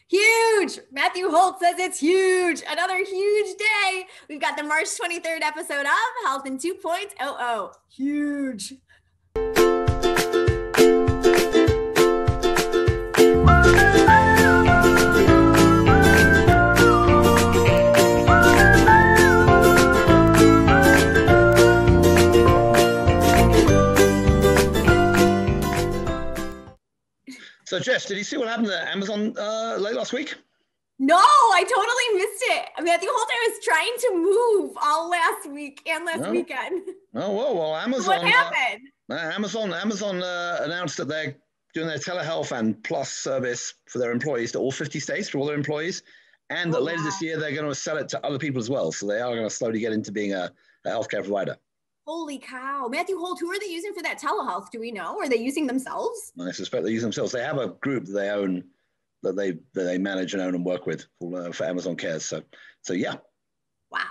Huge. Matthew Holt says it's huge. Another huge day. We've got the March 23rd episode of Health in 2.0. Huge. So, Jess, did you see what happened at Amazon late last week? No, I totally missed it. Matthew Holt, I was trying to move all last week and last weekend. Oh, well, Amazon. What happened? Amazon announced that they're doing their telehealth and plus service for their employees to all 50 states, for all their employees. And that later this year, they're going to sell it to other people as well. So they are going to slowly get into being a healthcare provider. Holy cow. Matthew Holt, who are they using for that telehealth? Do we know? Are they using themselves? I suspect they use themselves. They have a group that they own, that they manage and own and work with for Amazon Cares. So yeah. Wow.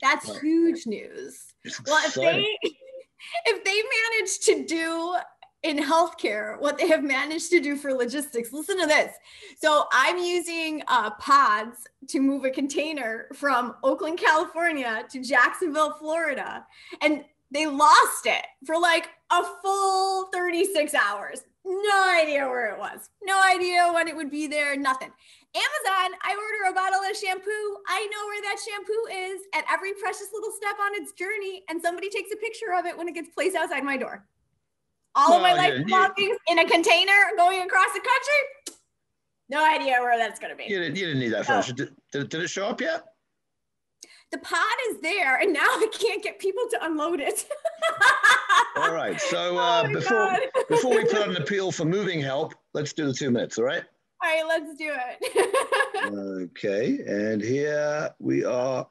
That's huge news. Well, if they manage to do in healthcare what they have managed to do for logistics, listen to this. So I'm using pods to move a container from Oakland, California to Jacksonville, Florida. And they lost it for like a full 36 hours. No idea where it was. No idea when it would be there, nothing. Amazon, I order a bottle of shampoo. I know where that shampoo is at every precious little step on its journey. And somebody takes a picture of it when it gets placed outside my door. All of my life belongings in a container going across the country. No idea where that's going to be. You didn't need that furniture. Did it show up yet? The pod is there, and now I can't get people to unload it. All right. So before we put out an appeal for moving help, let's do the 2 minutes. All right. All right, let's do it. Okay. And here we are.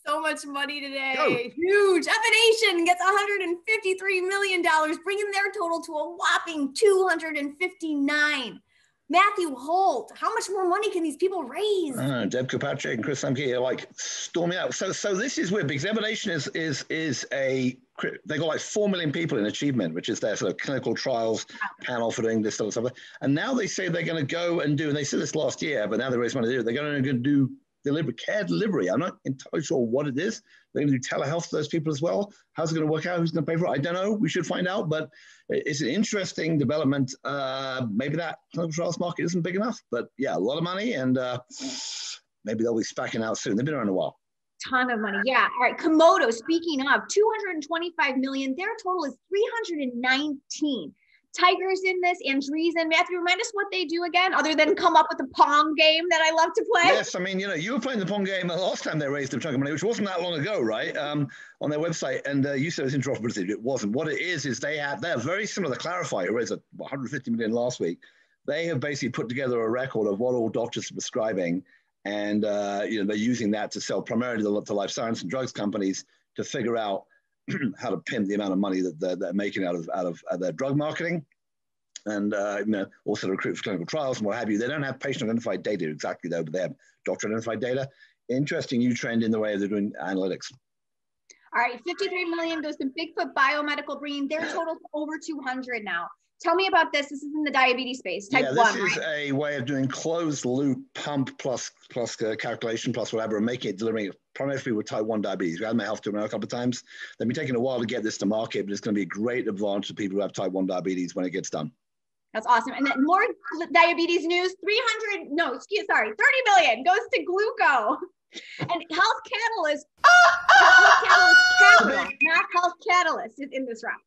So much money today. Go. Huge. Evidation gets $153 million, bringing their total to a whopping 259. Matthew Holt, how much more money can these people raise? Deb Kirkpatrick and Chris Samke are like storming out. So this is weird because Evidation is they got like 4 million people in achievement, which is their sort of clinical trials panel for doing this sort of stuff. And now they say they're going to go and do, and they said this last year, but now they raised money to do it. They're going to do care delivery. I'm not entirely sure what it is. They're going to do telehealth for those people as well. How's it going to work out? Who's going to pay for it? I don't know. We should find out, but it's an interesting development. Maybe that clinical trials market isn't big enough, but yeah, a lot of money, and maybe they'll be spacking out soon. They've been around a while. Ton of money. Yeah. All right. Komodo, speaking of 225 million, their total is 319. Tigers in this, Andreessen. Matthew, remind us what they do again, other than come up with a Pong game that I love to play. Yes, I mean, you were playing the Pong game the last time they raised a chunk of money, which wasn't that long ago, right? On their website, and you said it was interoperability. It wasn't. What it is they're very similar to Clarify, who raised 150 million last week. They have basically put together a record of what all doctors are prescribing, and they're using that to sell primarily to life science and drugs companies to figure out how to pimp the amount of money that they're making out of their drug marketing, and also recruit for clinical trials and what have you. They don't have patient-identified data exactly though, but they have doctor-identified data. Interesting new trend in the way they're doing analytics. All right, 53 million goes to Bigfoot Biomedical, bringing their total to over 200 now. Tell me about this. This is in the diabetes space, type 1, right? This is a way of doing closed loop pump plus calculation plus whatever, and making it, delivering it primarily with type 1 diabetes. We had my health to a couple of times. They've been taking a while to get this to market, but it's going to be a great advantage to people who have type 1 diabetes when it gets done. That's awesome. And then more diabetes news, 30 million goes to Glooko. And Health Catalyst, not Health Catalyst is in this round.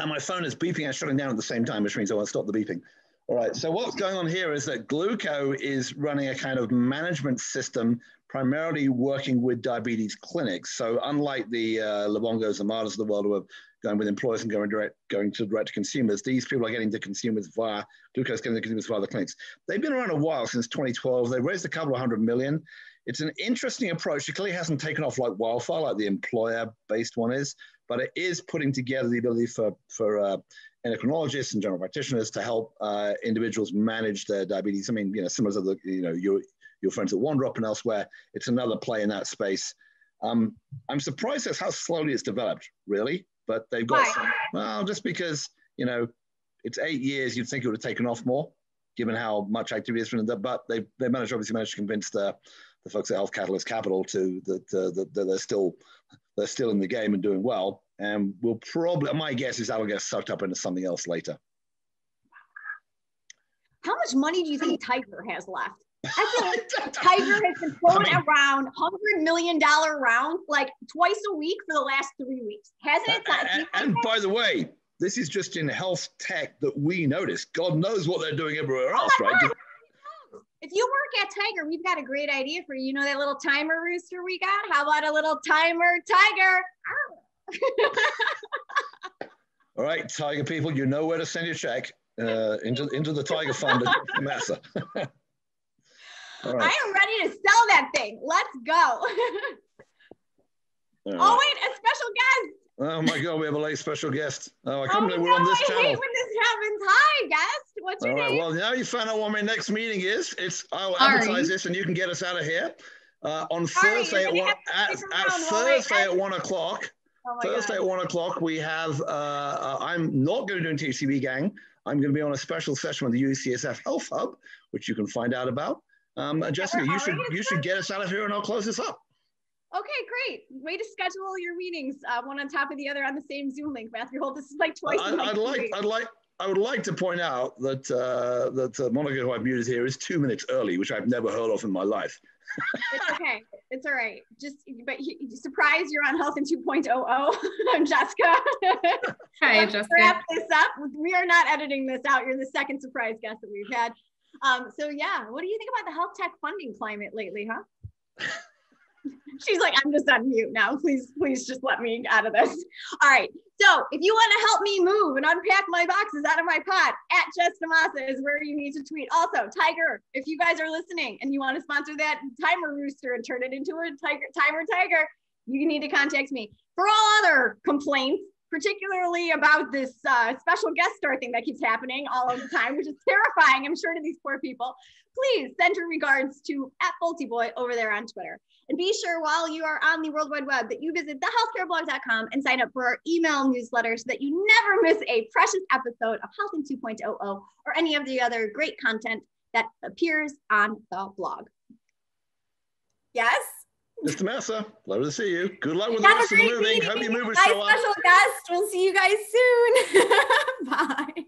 My phone is beeping and shutting down at the same time, which means I want to stop the beeping. All right, so what's going on here is that Glooko is running a kind of management system, primarily working with diabetes clinics. So unlike the Livongos and Martas of the world who are going with employers and going to direct to consumers, these people are getting to consumers via, Glooko getting to consumers via the clinics. They've been around a while, since 2012. They raised a couple of $100 million. It's an interesting approach. It clearly hasn't taken off like wildfire, like the employer-based one is, but it is putting together the ability for endocrinologists and general practitioners to help individuals manage their diabetes. I mean, similar to your friends at OneDrop and elsewhere, it's another play in that space. I'm surprised at how slowly it's developed, really, but they've got some, well, just because, it's 8 years, you'd think it would have taken off more. given how much activity is from them. But they obviously managed to convince the folks at Health Catalyst Capital that they're still in the game and doing well. And we'll probably, my guess is that'll get sucked up into something else later. How much money do you think Tiger has left? I feel like Tiger has been throwing around $100 million rounds like twice a week for the last 3 weeks, hasn't it? And by the way, this is just in health tech that we notice. God knows what they're doing everywhere else, right? God. If you work at Tiger, we've got a great idea for you. You know that little timer rooster we got? How about a little timer Tiger? All right, Tiger people, you know where to send your check into the Tiger Fund at Massa. Right. I am ready to sell that thing. Let's go. Right. Oh, wait, a special guest. Oh my God, we have a late special guest. Oh, I can't believe we're on this channel. I hate when this happens. Hi, guest. What's your name? Well, now you found out what my next meeting is. I'll advertise this and you can get us out of here. On Thursday at 1 o'clock. Thursday at 1 o'clock, we have, I'm not going to do a TCB gang. I'm going to be on a special session with the UCSF Health Hub, which you can find out about. Jessica, you should get us out of here and I'll close this up. Okay, great. Way to schedule your meetings, one on top of the other on the same Zoom link, Matthew Holt. This is like twice. I would like to point out that Monica, who I've muted here, is 2 minutes early, which I've never heard of in my life. It's okay. It's all right. But surprise, you're on Health in 2.00. I'm Jessica. Hi, Jessica. Wrap this up. We are not editing this out. You're the second surprise guest that we've had. So yeah, what do you think about the health tech funding climate lately, huh? She's like, I'm just on mute now. Please just let me out of this. All right. So if you want to help me move and unpack my boxes out of my pod, at Jessica Massa is where you need to tweet. Also, Tiger, if you guys are listening and you want to sponsor that timer rooster and turn it into a timer tiger, you need to contact me. For all other complaints, particularly about this special guest star thing that keeps happening all of the time, which is terrifying, I'm sure, to these poor people, please send your regards to @BoltyBoy over there on Twitter. And be sure while you are on the World Wide Web that you visit thehealthcareblog.com and sign up for our email newsletter so that you never miss a precious episode of Health in 2.00 or any of the other great content that appears on the blog. Yes? Mr. Massa, love to see you. Good luck with the rest of the moving. Hope your movers show up. Special guest. We'll see you guys soon. Bye.